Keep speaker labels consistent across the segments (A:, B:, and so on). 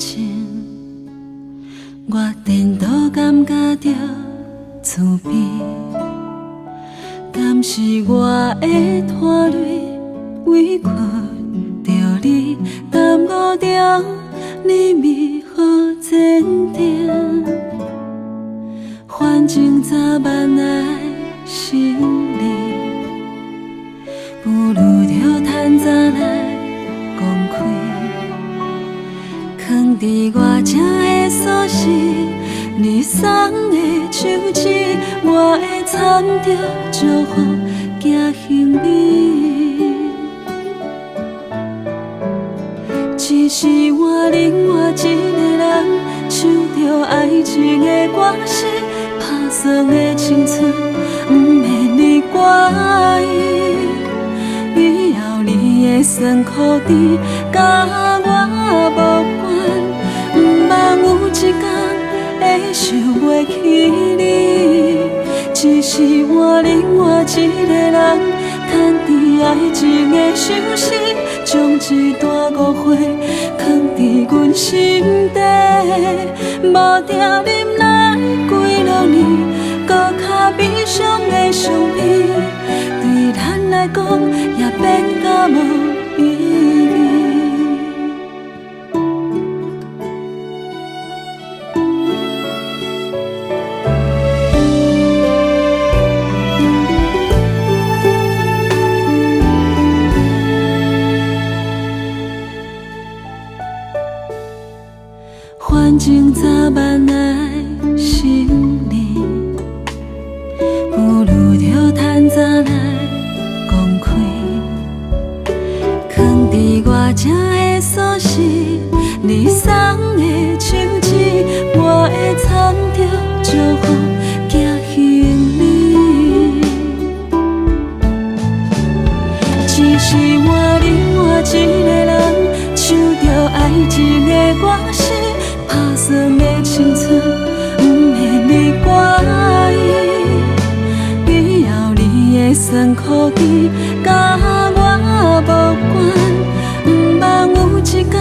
A: 情，我颠倒感觉着自卑，敢是我的拖累委屈着你，耽误着你美好前程。反正早晚爱心里，不如着趁早来讲开，藏伫我这的锁匙，你送的手指，我会参着祝福行行礼。只是我另外一个人，唱着爱情的歌词，打算的青春不免你怪伊。以后你的酸苦甜，甲我无关，不茫有一天会想袂起你。只是我另外一个人，牵伫爱情的相思，将一段误会藏伫阮心底，无定忍耐几落年，搁较悲伤的相片，对咱来讲也变甲无意义。反正早晚爱心里，不如着趁早来讲开，藏伫我这的锁匙，你送的手指，我会藏着祝福行行礼。只是我另外一个人，唱着爱情的歌词，打算的青春不免你怪伊。以后你的酸苦甜，甲我无关，不茫有一天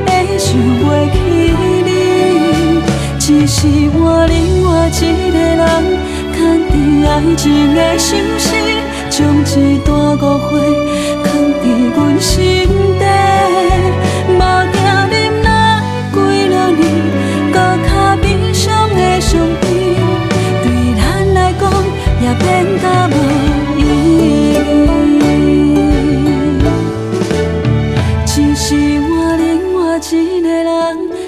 A: 会想袂起你。只是我另外一个人，牵伫爱情的相思，将一段误会藏伫阮心底，无定忍耐几落年，搁较悲伤的相片，对咱来讲也变甲无意义。只是我另外一个人，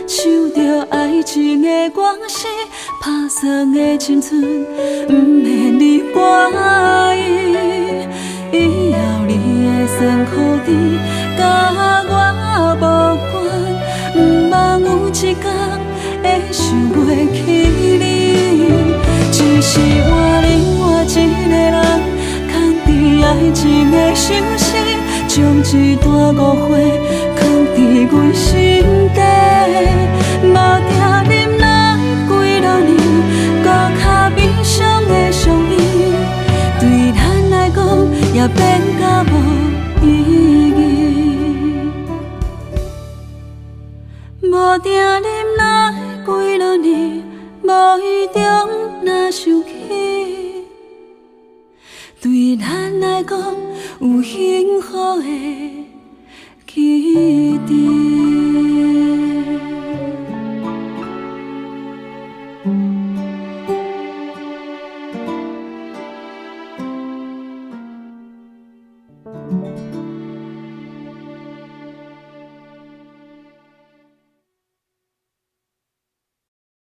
A: 唱着爱情的歌词，打算的青春不免你怪伊。以后你的酸苦甜，甲我无关，不茫有一天会想袂起你。只是我另外一个人，牵伫爱情的相思，将一段误会藏伫阮心底，无定忍耐几落年，搁较悲伤的相片，对咱来讲也变甲无意义。无定忍耐几落年，无意中若想起，对咱来讲有幸福的起点。